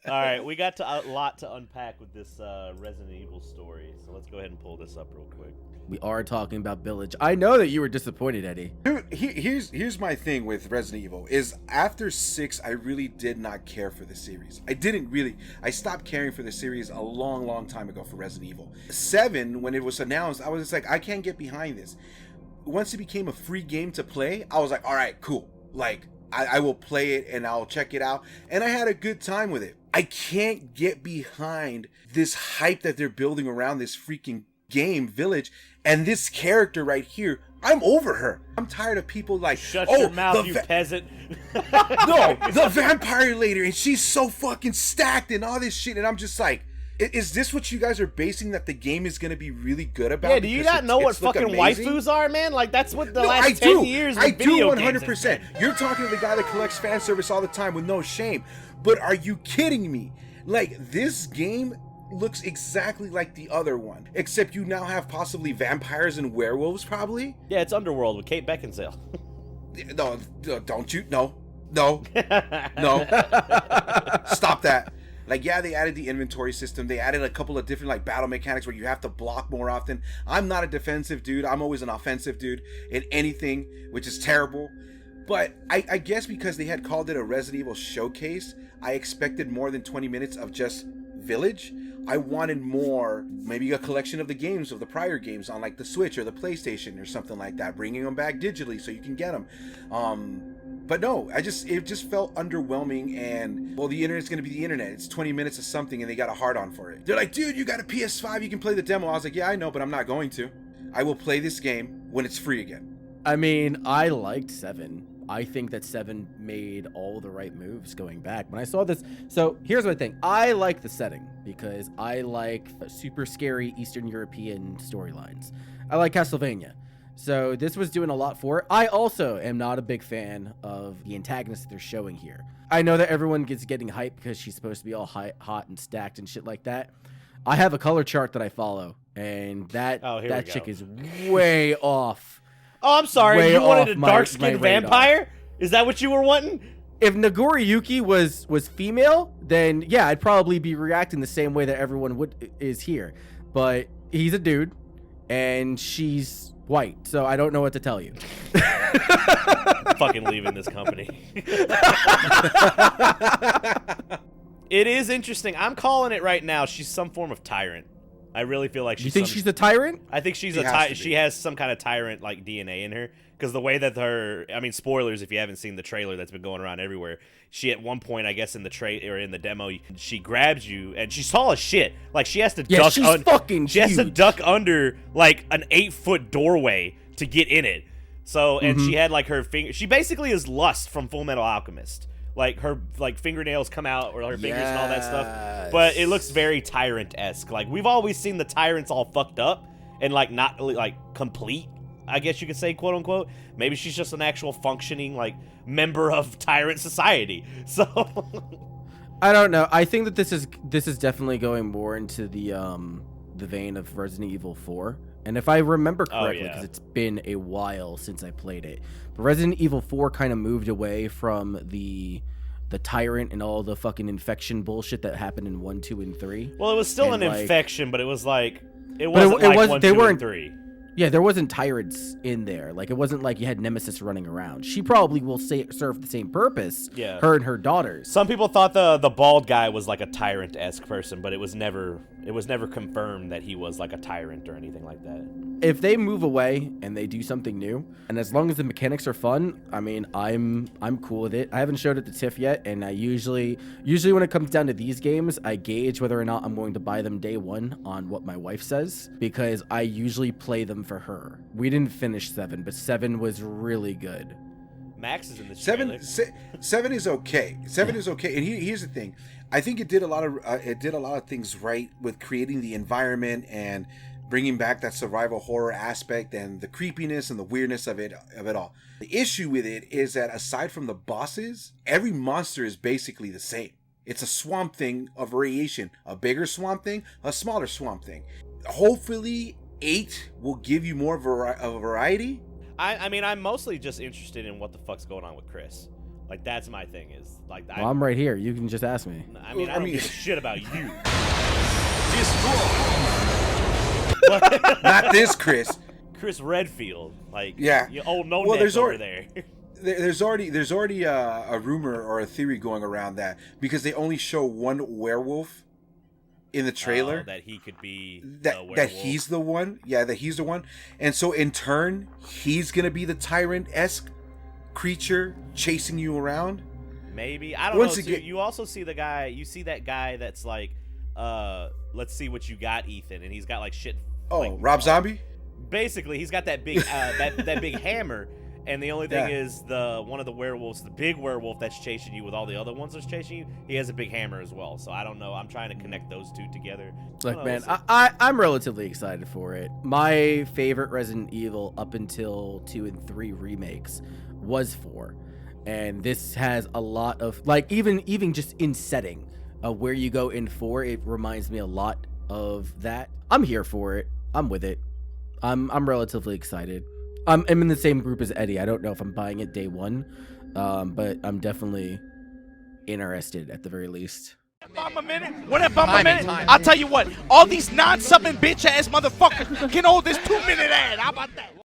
All right, we got a lot to unpack with this Resident Evil story, so let's go ahead and pull this up real quick. We are talking about Village. I know that you were disappointed, Eddie. Dude, here's my thing with Resident Evil is after 6, I really did not care for the series. I stopped caring for the series a long time ago for Resident Evil. 7, when it was announced, I was just like, I can't get behind this. Once it became a free game to play, I was like, all right, cool. Like, I will play it and I'll check it out. And I had a good time with it. I can't get behind this hype that they're building around this freaking game, Village, and this character right here. I'm over her. I'm tired of people like, shut your mouth, you peasant. No, the vampire lady, and she's so fucking stacked and all this shit, and I'm just like, is this what you guys are basing that the game is going to be really good about? Yeah, do you not know what fucking amazing? waifus are, man? Like, that's what the last 10 years of video games 100%. You're talking to the guy that collects fan service all the time with no shame. But are you kidding me? Like, this game looks exactly like the other one, except you now have possibly vampires and werewolves, probably. Yeah, it's Underworld with Kate Beckinsale. No, don't you? No. Stop that. Like, yeah, they added the inventory system. They added a couple of different, like, battle mechanics where you have to block more often. I'm not a defensive dude. I'm always an offensive dude in anything, which is terrible. But I guess because they had called it a Resident Evil showcase, I expected more than 20 minutes of just Village. I wanted more, maybe a collection of the games, of the prior games on, like, the Switch or the PlayStation or something like that, bringing them back digitally so you can get them. But no, it just felt underwhelming, and, well, the internet's gonna be the internet. It's 20 minutes of something, and they got a hard-on for it. They're like, dude, you got a PS5, you can play the demo. I was like, yeah, I know, but I'm not going to. I will play this game when it's free again. I mean, I liked 7. I think that 7 made all the right moves going back. When I saw this, so here's my thing. I like the setting because I like super scary Eastern European storylines. I like Castlevania. So this was doing a lot for it. I also am not a big fan of the antagonist that they're showing here. I know that everyone gets getting hyped because she's supposed to be all hot and stacked and shit like that. I have a color chart that I follow, and that chick is way off. Oh, I'm sorry. You wanted a dark-skinned vampire? Is that what you were wanting? If Nagori Yuki was female, then yeah, I'd probably be reacting the same way that everyone is here. But he's a dude, and she's white, so I don't know what to tell you. I'm fucking leaving this company. It is interesting. I'm calling it right now. She's some form of tyrant. I really feel like she's. You think she's a tyrant? I think she's she has some kind of tyrant like DNA in her, because the way that I mean, spoilers if you haven't seen the trailer that's been going around everywhere. She at one point, I guess in the demo, she grabs you and she's tall as shit. Like she has to duck. She's fucking She has to duck under like an 8-foot doorway to get in it. So and she had like her finger. She basically is Lust from Full Metal Alchemist. Like her fingernails come out or her fingers and all that stuff, but it looks very tyrant-esque. Like we've always seen the tyrants all fucked up and like not like complete, I guess you could say, quote unquote. Maybe she's just an actual functioning like member of tyrant society. So I don't know. I think that this is definitely going more into the vein of Resident Evil 4. And if I remember correctly, because it's been a while since I played it, but Resident Evil 4 kind of moved away from the tyrant and all the fucking infection bullshit that happened in 1, 2, and 3. Well, it was still an infection, but it was like it wasn't like 1, 2, and 3. Yeah, there wasn't tyrants in there. Like, it wasn't like you had Nemesis running around. She probably will serve the same purpose. Yeah. Her and her daughters. Some people thought the bald guy was like a tyrant-esque person, but it was never confirmed that he was like a tyrant or anything like that. If they move away and they do something new, and as long as the mechanics are fun, I mean, I'm cool with it. I haven't showed it to Tiff yet, and I usually when it comes down to these games, I gauge whether or not I'm going to buy them day one on what my wife says, because I usually play them for her. We didn't finish 7, but 7 was really good. Max is in the 7 is okay. 7 is okay, and here's the thing. I think it did a lot of things right with creating the environment and bringing back that survival horror aspect and the creepiness and the weirdness of it all. The issue with it is that aside from the bosses, every monster is basically the same. It's a Swamp Thing, a variation, a bigger Swamp Thing, a smaller Swamp Thing. Hopefully 8 will give you more of a variety. I mean, I'm mostly just interested in what the fuck's going on with Chris. Like that's my thing is like Well, I'm right here. You can just ask me. I mean, I don't give a shit about you. Not this Chris. Chris Redfield, like Yeah. you old no Well, there's over there. There's already a rumor or a theory going around that because they only show one werewolf in the trailer that he could be that he's the one. Yeah, that he's the one. And so in turn, he's gonna be the tyrant-esque creature chasing you around. Maybe I don't know. Too. You also see the guy. You see that guy that's like, let's see what you got, Ethan, and he's got like shit. Oh, like, Rob Zombie. Basically, he's got that big that big hammer. And the only thing is one of the werewolves, the big werewolf that's chasing you with all the other ones that's chasing you, he has a big hammer as well. So I don't know. I'm trying to connect those two together. Look, man, I'm relatively excited for it. My favorite Resident Evil up until 2 and 3 remakes was 4. And this has a lot of, like, even just in setting where you go in 4, it reminds me a lot of that. I'm here for it. I'm with it. I'm relatively excited. I'm in the same group as Eddie. I don't know if I'm buying it day one, but I'm definitely interested at the very least. Bomb a minute? What that bomb a minute? I'll tell you what, all these non-subbing bitch-ass motherfuckers can hold this 2-minute ad. How about that?